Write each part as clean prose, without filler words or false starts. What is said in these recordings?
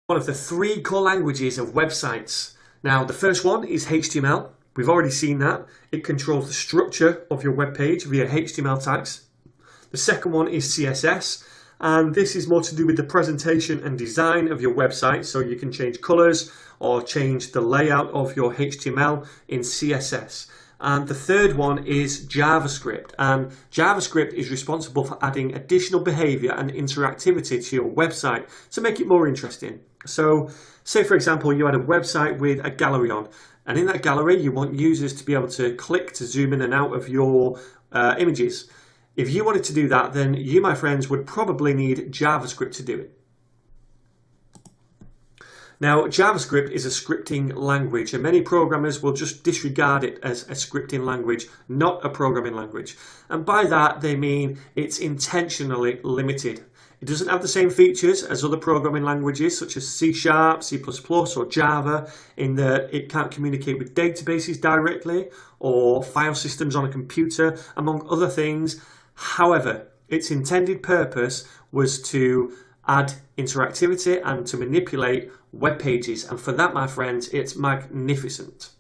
One of the three core languages of websites. Now, the first one is HTML. We've already seen that. It controls the structure of your web page via HTML tags. The second one is CSS, and this is more to do with the presentation and design of your website, so you can change colors or change the layout of your HTML in CSS. And the third one is JavaScript, and JavaScript is responsible for adding additional behavior and interactivity to your website to make it more interesting. So say for example you had a website with a gallery on, and in that gallery you want users to be able to click to zoom in and out of your images. If you wanted to do that, then you, my friends, would probably need JavaScript to do it. Now, JavaScript is a scripting language, and many programmers will just disregard it as a scripting language, not a programming language. And by that, they mean it's intentionally limited. It doesn't have the same features as other programming languages such as C#, C++, or Java, in that it can't communicate with databases directly or file systems on a computer, among other things. However, its intended purpose was to add interactivity and to manipulate web pages, and for that, my friends, it's magnificent.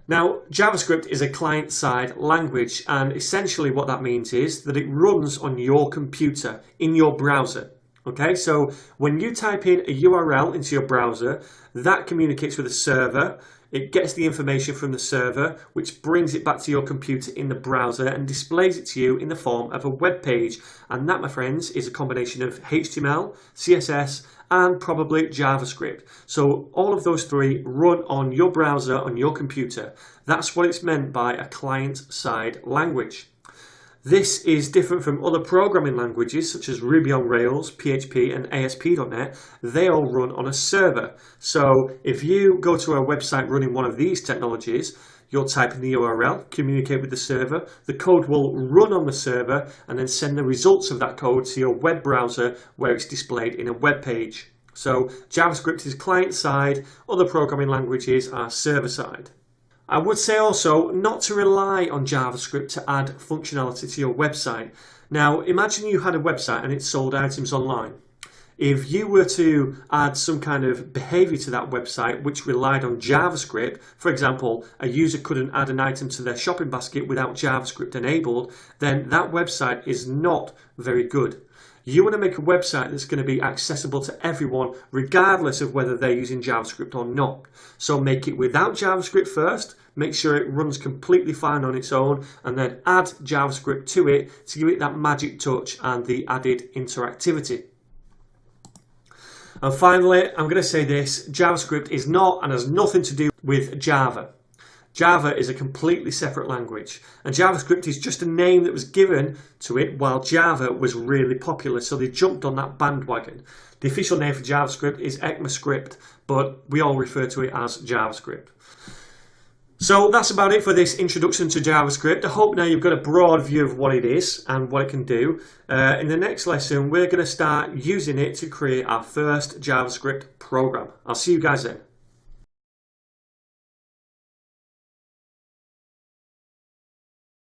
Now, JavaScript is a client-side language, and essentially what that means is that it runs on your computer, in your browser. Okay, so when you type in a URL into your browser, that communicates with a server. It gets the information from the server, which brings it back to your computer in the browser and displays it to you in the form of a web page. And that, my friends, is a combination of HTML, CSS, and probably JavaScript. So all of those three run on your browser, on your computer. That's what it's meant by a client-side language. This is different from other programming languages such as Ruby on Rails, PHP and ASP.NET. They all run on a server. So if you go to a website running one of these technologies, you'll type in the URL, communicate with the server, the code will run on the server and then send the results of that code to your web browser where it's displayed in a web page. So JavaScript is client-side, other programming languages are server-side. I would say also not to rely on JavaScript to add functionality to your website. Now, imagine you had a website and it sold items online. If you were to add some kind of behavior to that website which relied on JavaScript, for example, a user couldn't add an item to their shopping basket without JavaScript enabled, then that website is not very good. You want to make a website that's going to be accessible to everyone regardless of whether they're using JavaScript or not. So make it without JavaScript first, make sure it runs completely fine on its own, and then add JavaScript to it to give it that magic touch and the added interactivity. And finally, I'm going to say this, JavaScript is not and has nothing to do with Java. Java is a completely separate language, and JavaScript is just a name that was given to it while Java was really popular, so they jumped on that bandwagon. The official name for JavaScript is ECMA-262, but we all refer to it as JavaScript. So that's about it for this introduction to JavaScript. I hope now you've got a broad view of what it is and what it can do. In the next lesson, we're going to start using it to create our first JavaScript program. I'll see you guys then.